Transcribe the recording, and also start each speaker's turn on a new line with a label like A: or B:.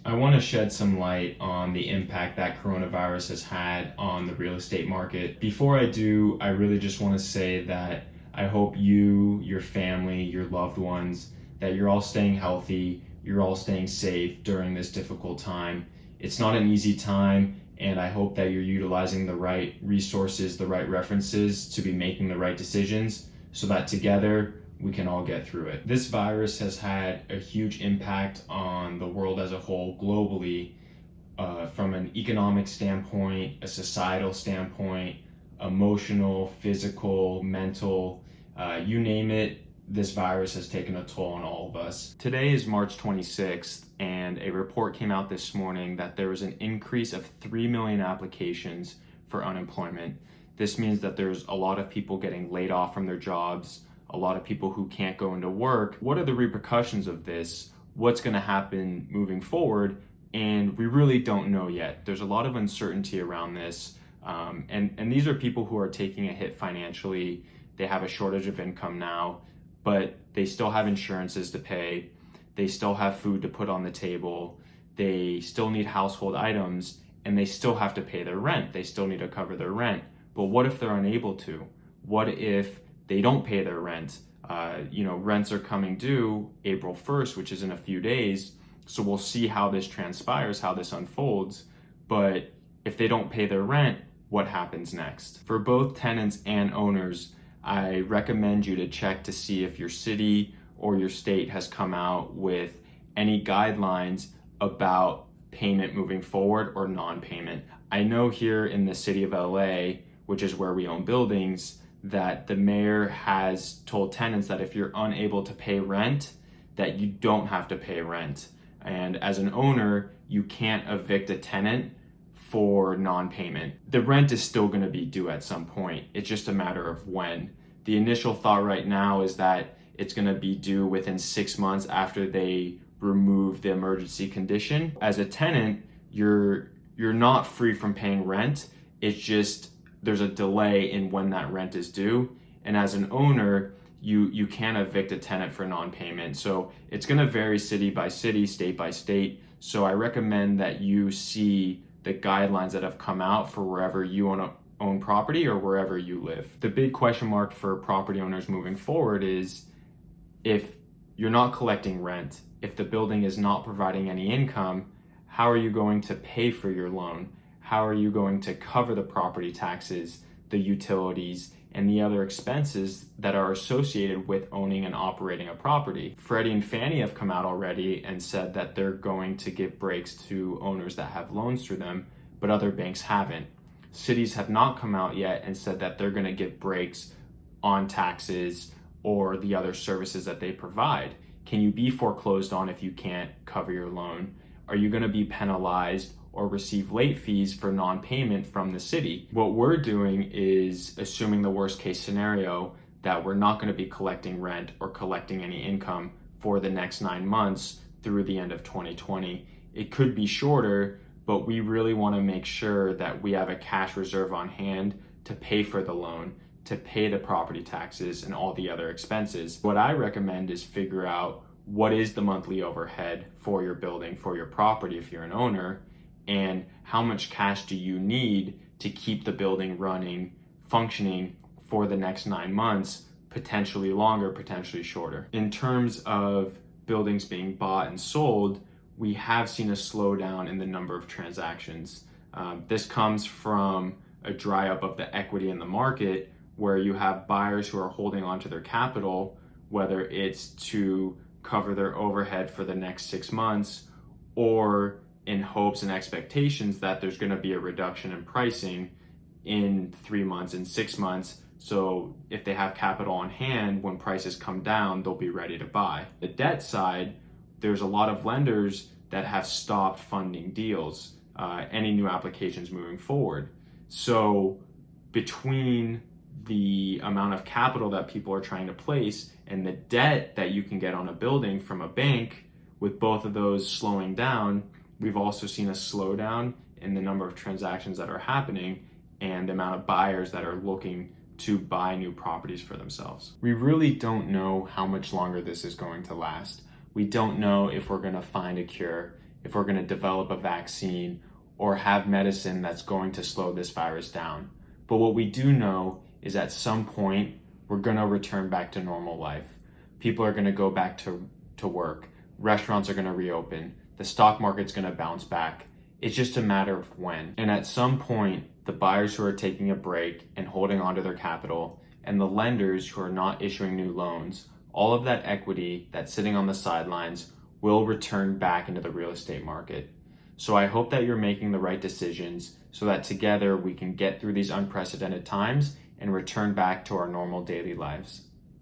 A: I want to shed some light on the impact that coronavirus has had on the real estate market. Before I do, I really just want to say that I hope you, your family, your loved ones, that you're all staying healthy, you're all staying safe during this difficult time. It's not an easy time, and I hope that you're utilizing the right resources, the right references to be making the right decisions so that together we can all get through it. This virus has had a huge impact on the world as a whole globally, from an economic standpoint, a societal standpoint, emotional, physical, mental, you name it. This virus has taken a toll on all of us. Today is March 26th, and a report came out this morning that there was an increase of 3 million applications for unemployment. This means that there's a lot of people getting laid off from their jobs, a lot of people who can't go into work. What are the repercussions of this? What's going to happen moving forward? And we really don't know yet. There's a lot of uncertainty around this. And these are people who are taking a hit financially. They have a shortage of income now, but they still have insurances to pay. They still have food to put on the table. They still need household items, and they still have to pay their rent. They still need to cover their rent. But what if they're unable to? What if they don't pay their rent? Rents are coming due April 1st, which is in a few days. So we'll see how this transpires, how this unfolds. But if they don't pay their rent, what happens next? For both tenants and owners, I recommend you to check to see if your city or your state has come out with any guidelines about payment moving forward or non-payment. I know here in the city of LA, which is where we own buildings, that the mayor has told tenants that if you're unable to pay rent, that you don't have to pay rent. And as an owner, you can't evict a tenant for non-payment. The rent is still going to be due at some point. It's just a matter of when. The initial thought right now is that it's going to be due within 6 months after they remove the emergency condition. As a tenant, you're not free from paying rent. It's just there's a delay in when that rent is due. And as an owner, you can't evict a tenant for non-payment. So it's going to vary city by city, state by state. So I recommend that you see the guidelines that have come out for wherever you own property or wherever you live. The big question mark for property owners moving forward is if you're not collecting rent, if the building is not providing any income, how are you going to pay for your loan? How are you going to cover the property taxes, the utilities, and the other expenses that are associated with owning and operating a property? Freddie and Fannie have come out already and said that they're going to give breaks to owners that have loans through them, but other banks haven't. Cities have not come out yet and said that they're going to give breaks on taxes or the other services that they provide. Can you be foreclosed on if you can't cover your loan? Are you going to be penalized or receive late fees for non-payment from the city? What we're doing is assuming the worst case scenario, that we're not going to be collecting rent or collecting any income for the next 9 months through the end of 2020. It could be shorter, but we really want to make sure that we have a cash reserve on hand to pay for the loan, to pay the property taxes and all the other expenses. What I recommend is figure out what is the monthly overhead for your building, for your property if you're an owner, and how much cash do you need to keep the building running, functioning for the next 9 months, potentially longer, potentially shorter. In terms of buildings being bought and sold, we have seen a slowdown in the number of transactions. This comes from a dry up of the equity in the market, where you have buyers who are holding onto their capital, whether it's to cover their overhead for the next 6 months or in hopes and expectations that there's going to be a reduction in pricing in 3 months and 6 months. So if they have capital on hand, when prices come down, they'll be ready to buy. The debt side, there's a lot of lenders that have stopped funding deals, any new applications moving forward. So between the amount of capital that people are trying to place and the debt that you can get on a building from a bank, with both of those slowing down, we've also seen a slowdown in the number of transactions that are happening and the amount of buyers that are looking to buy new properties for themselves. We really don't know how much longer this is going to last. We don't know if we're going to find a cure, if we're going to develop a vaccine or have medicine that's going to slow this virus down. But what we do know is at some point, we're going to return back to normal life. People are going to go back to work. Restaurants are going to reopen. The stock market's going to bounce back. It's just a matter of when. And at some point, the buyers who are taking a break and holding onto their capital, and the lenders who are not issuing new loans, all of that equity that's sitting on the sidelines will return back into the real estate market. So I hope that you're making the right decisions so that together we can get through these unprecedented times and return back to our normal daily lives.